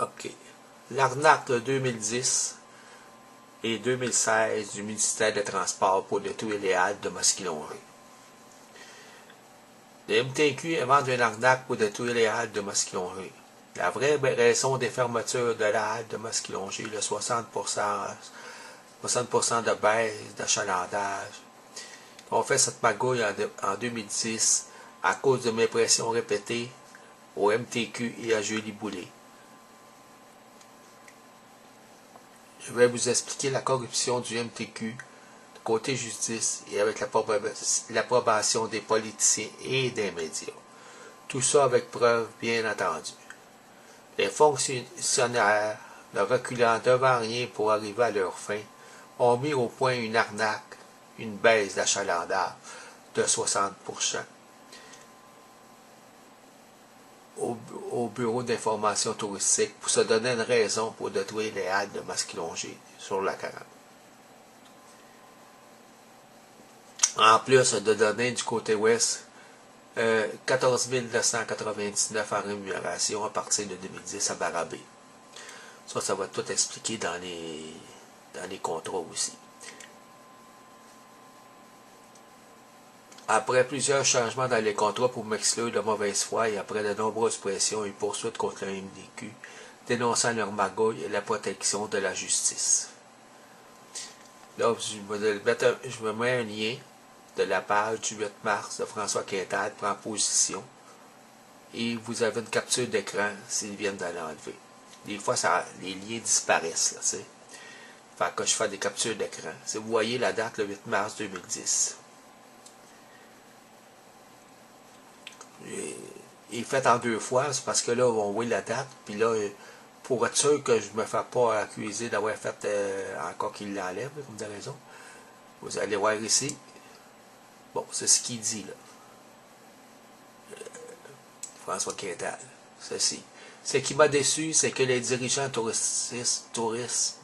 OK. L'arnaque de 2010 et 2016 du ministère des Transports pour détruire les haltes de Masquilongé. Le MTQ invente une arnaque pour détruire les haltes de Masquilongé. La vraie raison des fermetures de la halte de Masquilongé, le 60% de baisse d'achalandage. On fait cette magouille en 2010 à cause de mes pressions répétées au MTQ et à Julie Boulay. Je vais vous expliquer la corruption du MTQ côté justice et avec l'approbation des politiciens et des médias. Tout ça avec preuve, bien entendu. Les fonctionnaires, ne reculant devant rien pour arriver à leur fin, ont mis au point une arnaque, une baisse d'achalandage de 60% au bureau d'information touristique pour se donner une raison pour détruire les haltes de Masquilongé sur la 40. En plus de donner du côté ouest 14 999 en rémunération à partir de 2010 à Barabé. Ça va tout expliquer dans les contrats aussi. Après plusieurs changements dans les contrats pour m'exclure de mauvaise foi et après de nombreuses pressions et poursuites contre le MDQ, dénonçant leur magouille et la protection de la justice. Là, je me mets un lien de la page du 8 mars de François Quintade prend position et vous avez une capture d'écran s'ils viennent de l'enlever. Des fois, les liens disparaissent, là, tu sais. Fait que je fais des captures d'écran. Vous voyez la date, le 8 mars 2010. Il est fait en deux fois, c'est parce que là, on voit la date, puis là, pour être sûr que je ne me fais pas accuser d'avoir fait encore qu'il l'enlève, comme de raison, vous allez voir ici. Bon, c'est ce qu'il dit, là. François Quintade. Ceci. Ce qui m'a déçu, c'est que les dirigeants touristes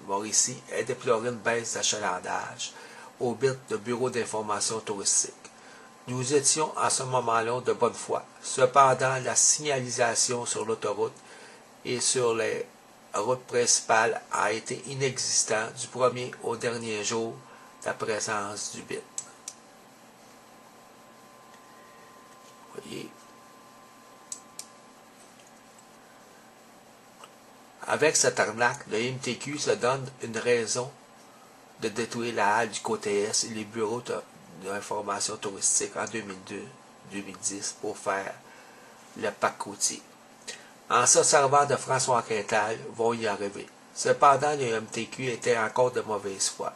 Mauricie aient déploré une baisse d'achalandage au bureau d'information touristique. Nous étions à ce moment-là de bonne foi. Cependant, la signalisation sur l'autoroute et sur les routes principales a été inexistante du premier au dernier jour de la présence du BIT. Voyez. Avec cette arnaque, le MTQ se donne une raison de détruire la halle du côté Est et les bureaux d'information touristique en 2002-2010 pour faire le parc côtier. En se servant de François Quintade, vont y arriver. Cependant, le MTQ était encore de mauvaise foi.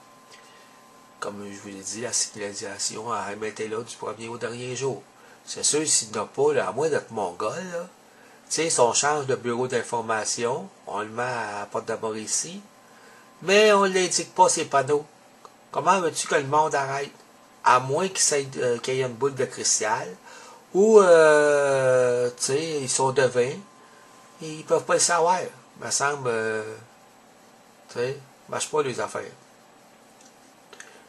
Comme je vous l'ai dit, la signalisation a été là du premier au dernier jour. C'est sûr, s'il n'a pas, là, à moins d'être mongol, là, tu sais, si on change de bureau d'information, on le met à Porte-de-Mauricie, mais on ne l'indique pas ces panneaux. Comment veux-tu que le monde arrête? À moins qu'il y ait une boule de cristal, ou, tu sais, ils sont devins, et ils ne peuvent pas le savoir. Il me semble, tu sais, marche pas les affaires.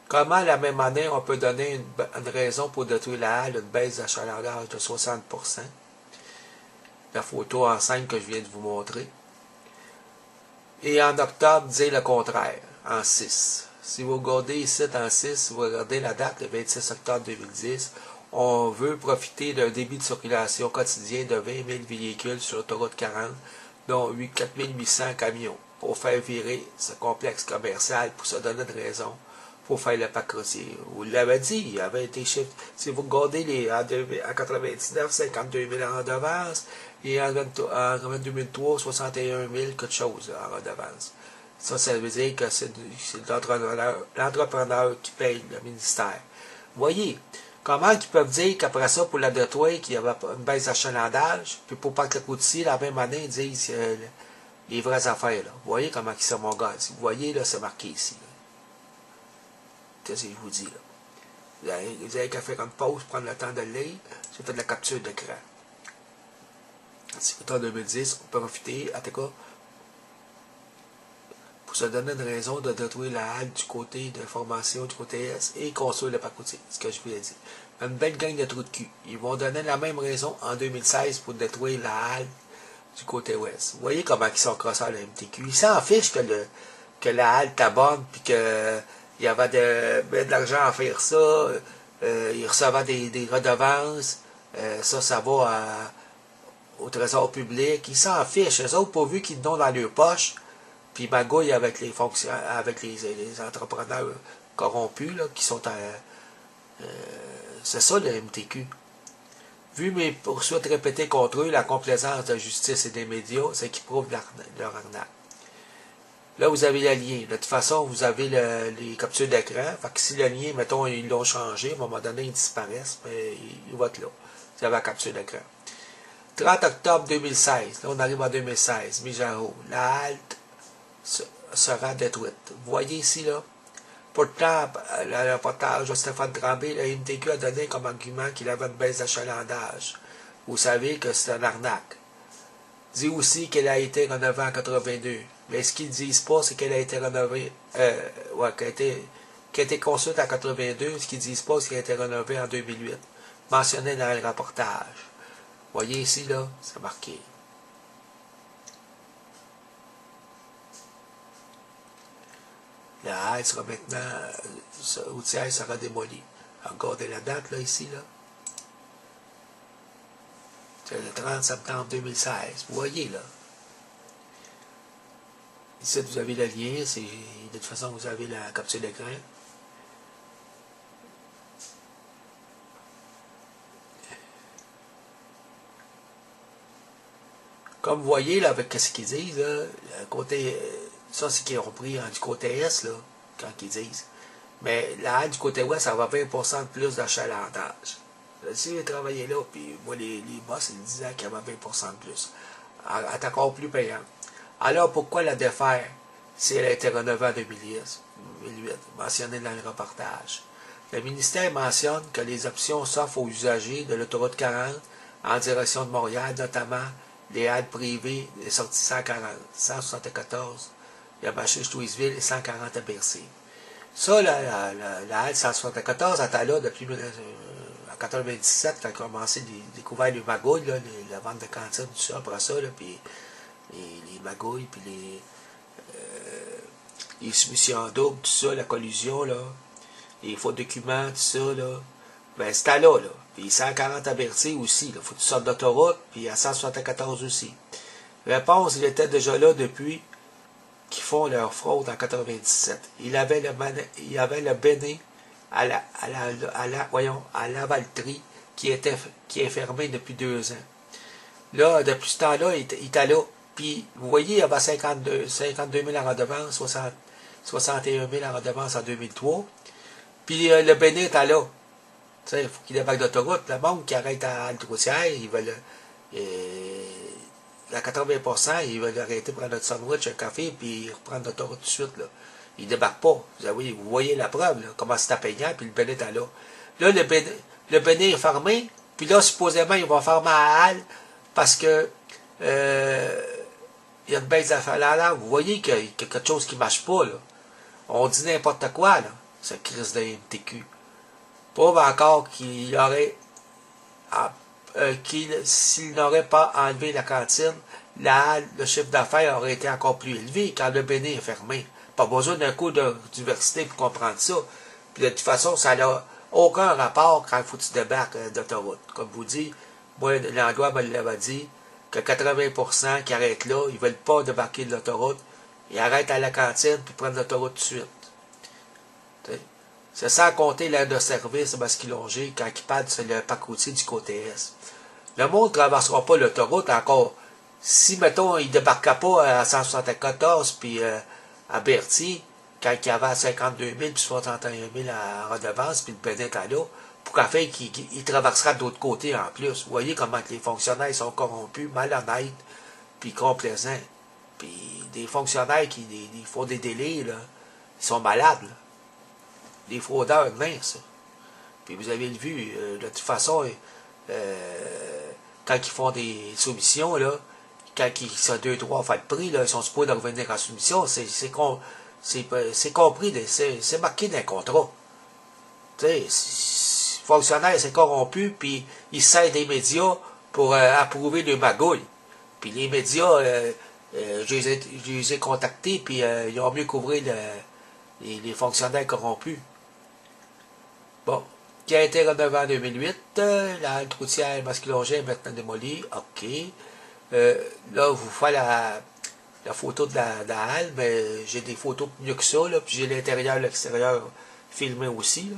Comment, la même année, on peut donner une raison pour détruire la halle, une baisse d'achalandage de 60%? La photo en 5 que je viens de vous montrer. Et en octobre, dire le contraire, en 6. Si vous regardez ici en 6, vous regardez la date, le 26 octobre 2010, on veut profiter d'un débit de circulation quotidien de 20 000 véhicules sur l'autoroute 40, dont 4 800 camions, pour faire virer ce complexe commercial, pour se donner une raison, pour faire le parc routier. Vous l'avez dit, il y avait été chiffre. Si vous regardez en 99, 52 000 en redevance, et en 2003, 61 000 quelque chose en redevance. Ça veut dire que c'est l'entrepreneur qui paye le ministère. Voyez, comment ils peuvent dire qu'après ça, pour la détruire, qu'il y avait une baisse d'achalandage, puis pour parc routier, la même année, ils disent les vraies affaires. Là. Vous voyez comment ils sont mon gars. Vous voyez, là, c'est marqué ici. Qu'est-ce que je vous dis, là? Vous avez qu'à faire une pause, prendre le temps de le lire. J'ai fait de la capture d'écran. C'est en 2010, on peut profiter, en tout cas, pour se donner une raison de détruire la halle du côté d'information, du côté Est, et construire le parc routier, ce que je vous ai dit. Une belle gang de trous de cul. Ils vont donner la même raison en 2016 pour détruire la halle du côté ouest. Vous voyez comment ils sont crossés à la MTQ. Ils s'en fichent que la halte est bonne, puis qu'il y avait de l'argent à faire ça. Ils recevaient des redevances. Ça va au trésor public. Ils s'en fichent. Eux autres, pourvu qu'ils l'ont dans leur poche, puis magouillent avec les avec les entrepreneurs corrompus, là, qui sont c'est ça le MTQ. Vu mes poursuites répétées contre eux, la complaisance de la justice et des médias, c'est qu'ils prouvent leur arnaque. Là, vous avez le lien. De toute façon, vous avez les captures d'écran. Fait que si le lien, mettons, ils l'ont changé, à un moment donné, ils disparaissent, mais ils vont être là. Vous avez la capture d'écran. 30 octobre 2016. Là, on arrive en 2016. Mijaro. La halte sera détruite. Vous voyez ici, là. Pourtant, le reportage de Stéphane Tremblay, le MTQ a donné comme argument qu'il avait une baisse d'achalandage. Vous savez que c'est une arnaque. Dit aussi qu'elle a été rénovée en 82. Mais ce qu'ils ne disent pas, c'est qu'elle a été rénovée, qu'elle a été construite en 82. Ce qu'ils ne disent pas, c'est qu'elle a été rénovée en 2008. Mentionné dans le reportage. Vous voyez ici, là, c'est marqué. La halte sera maintenant, routière sera démolie. Regardez la date, là, ici, là. C'est le 30 septembre 2016. Vous voyez, là. Ici, vous avez le lien. De toute façon, vous avez la capture d'écran. Comme vous voyez, là, avec ce qu'ils disent, là, le côté... Ça, c'est qu'ils ont pris du côté Est, là, quand ils disent. Mais la halte du côté Ouest, ça va 20% de plus d'achalandage. Si j'ai travaillé là, puis moi, les boss, ils disaient qu'il y avait 20% de plus. Elle est encore plus payante. Alors, pourquoi la défaire si elle a été rénovée en 2008, mentionné dans le reportage? Le ministère mentionne que les options s'offrent aux usagers de l'autoroute 40 en direction de Montréal, notamment les haltes privées, les sorties 140, 174, Yamachiche-Louisville et 140 à Bercy. Ça, la halte 174 était là depuis 1997, quand a commencé à découvrir les magouilles, là, la vente de cantine, tout ça, après ça, là, puis les magouilles, puis les soumissions doubles, tout ça, la collusion, là, les faux documents, tout ça, là, ben c'était là, là. Puis 140 à Berthier aussi, il faut que tu sortes d'autoroute, puis à 174 aussi. Réponse, il était déjà là depuis qu'ils font leur fraude en 97. Il avait le Béné à Lavaltrie qui est fermé depuis 2 ans. Là, depuis ce temps-là, il était là. Puis, vous voyez, il y avait 52 000 en redevance, 61 000 en redevance en 2003. Puis, le Béné était là. Tu sais, il faut qu'il débarque d'autoroute. Le monde qui arrête à halte routière, ils veulent... à 80%, ils veulent arrêter pour prendre notre sandwich, un café, puis reprendre l'autoroute tout de suite. Là. Ils ne débarquent pas. Vous voyez la preuve, là, comment c'est payant, puis le Béné est là. Là, le Béné est fermé, puis là, supposément, ils vont fermer à Halle, parce que il y a une baisse d'affaires. Vous voyez qu'il y a quelque chose qui ne marche pas. Là. On dit n'importe quoi, là, ce crise de MTQ. Prouve encore qu'il y aurait... s'il n'aurait pas enlevé la cantine, le chiffre d'affaires aurait été encore plus élevé quand le Béné est fermé. Pas besoin d'un cours d'université pour comprendre ça. Puis de toute façon, ça n'a aucun rapport quand il faut que tu débarques d'autoroute. Comme vous dites, moi, l'endroit me l'avait dit que 80% qui arrêtent là, ils ne veulent pas débarquer de l'autoroute. Ils arrêtent à la cantine puis prennent l'autoroute tout de suite. T'sais? C'est sans compter l'aide de service basculongé quand ils parlent sur le parc routier du côté Est. Le monde ne traversera pas l'autoroute encore. Si, mettons, il ne débarquera pas à 174 puis à Berthier, quand il y avait 52 000 puis 61 000 en redevance, puis le Bénin est là, pour qu'en fait, il traversera de l'autre côté en plus. Vous voyez comment les fonctionnaires sont corrompus, malhonnêtes, puis complaisants. Puis des fonctionnaires qui font des délais, là, ils sont malades. Là. Des fraudeurs minces. Puis vous avez vu, de toute façon, quand ils font des soumissions, là, quand ils sont 2-3 fois le prix, là, ils sont supposés de revenir en soumission, c'est compris, c'est marqué dans un contrat. Tu sais, le fonctionnaire s'est corrompu, puis il sert des médias pour approuver le magouille. Puis les médias, je les ai contactés, puis ils ont mieux couvert les fonctionnaires corrompus. Bon, qui a été rénové en 2008, la halte routière Masquelongin est maintenant démolie, ok. Là, vous faites la photo de la halle, mais j'ai des photos mieux que ça, là, puis j'ai l'intérieur et l'extérieur filmé aussi. Là.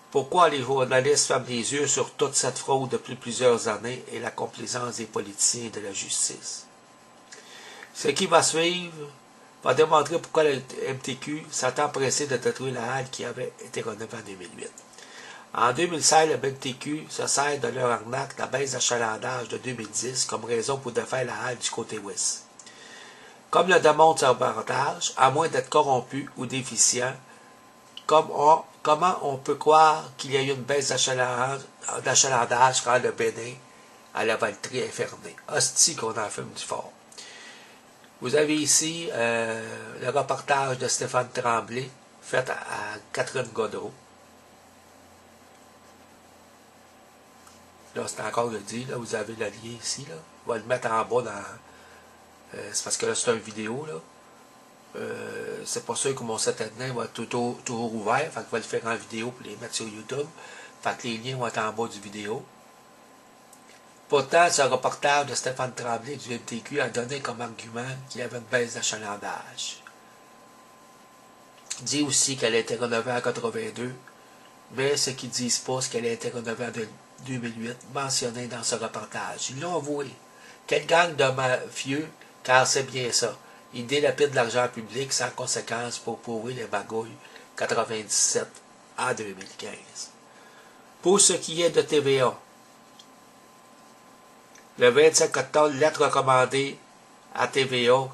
Pourquoi les journalistes ferment les yeux sur toute cette fraude depuis plusieurs années et la complaisance des politiciens et de la justice? Ce qui va suivre va démontrer pourquoi le MTQ s'est empressé de détruire la halle qui avait été rénovée en 2008. En 2016, le MTQ se sert de leur arnaque, la baisse d'achalandage de 2010, comme raison pour défaire la halle du côté ouest. Comme le démontre ce reportage, à moins d'être corrompu ou déficient, comment on peut croire qu'il y a eu une baisse d'achalandage quand le Bénin à la Valtrie est fermé? Hostie qu'on en fume du fort. Vous avez ici le reportage de Stéphane Tremblay, fait à Catherine Godreau. Là, c'est encore le dit, là, vous avez le lien ici, là. On va le mettre en bas dans... c'est parce que là, c'est une vidéo, là. C'est pas sûr que mon site internet va être toujours ouvert, fait que je vais le faire en vidéo pour les mettre sur YouTube. Fait que les liens vont être en bas du vidéo. Pourtant, ce reportage de Stéphane Tremblay du MTQ a donné comme argument qu'il y avait une baisse d'achalandage. Il dit aussi qu'elle a été rénovée en 82, mais ce qu'ils disent pas, c'est qu'elle a été rénovée en 2008, mentionné dans ce reportage. Ils l'ont avoué. Quelle gang de mafieux, car c'est bien ça. Ils dilapident l'argent public sans conséquence pour pourrir les bagouilles 97 en 2015. Pour ce qui est de TVA, le 27 octobre, lettre recommandée à TVA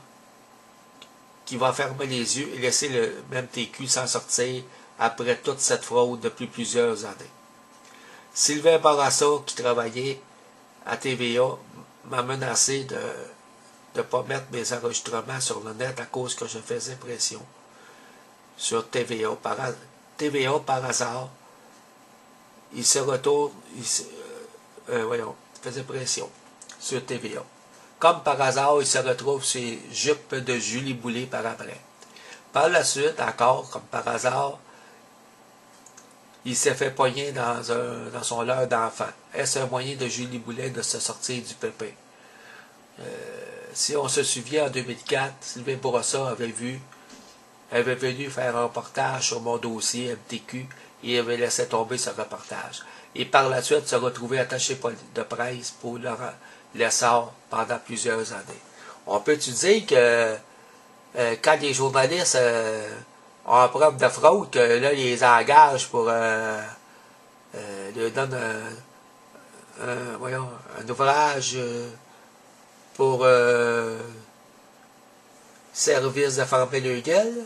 qui va fermer les yeux et laisser le MTQ s'en sortir après toute cette fraude depuis plusieurs années. Sylvain Bourassa, qui travaillait à TVA, m'a menacé de ne pas mettre mes enregistrements sur le net à cause que je faisais pression sur TVA. TVA, par hasard, il se retourne, faisait pression sur TVA. Comme par hasard, il se retrouve ses jupes de Julie Boulay par après. Par la suite, encore, comme par hasard, il s'est fait pogner dans son leurre d'enfant. Est-ce un moyen de Julie Boulay de se sortir du pépin? Si on se souvient, en 2004, Sylvain Bourassa avait venu faire un reportage sur mon dossier MTQ et avait laissé tomber ce reportage. Et par la suite, se retrouvait attaché de presse pour l'essor pendant plusieurs années. On peut-tu dire que quand les journalistes ont preuve de fraude, que là, ils les engagent pour leur donner un ouvrage pour service de fermer le gueule?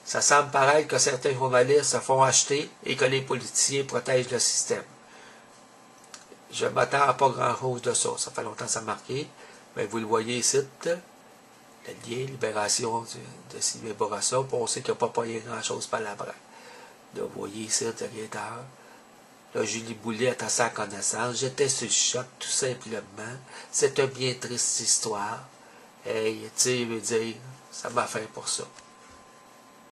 Ça semble paraître que certains journalistes se font acheter et que les politiciens protègent le système. Je m'attends à pas grand-chose de ça. Ça fait longtemps que ça a marqué. Mais vous le voyez ici, le lien, libération de Sylvain Bourassa, puis on sait qu'il n'y a pas payé grand-chose par la bras. Là, vous voyez ici, derrière. Là, Julie Boulay est à sa connaissance. J'étais sur le choc, tout simplement. C'est une bien triste histoire. Hey, tu sais, veut dire, ça m'a fait pour ça.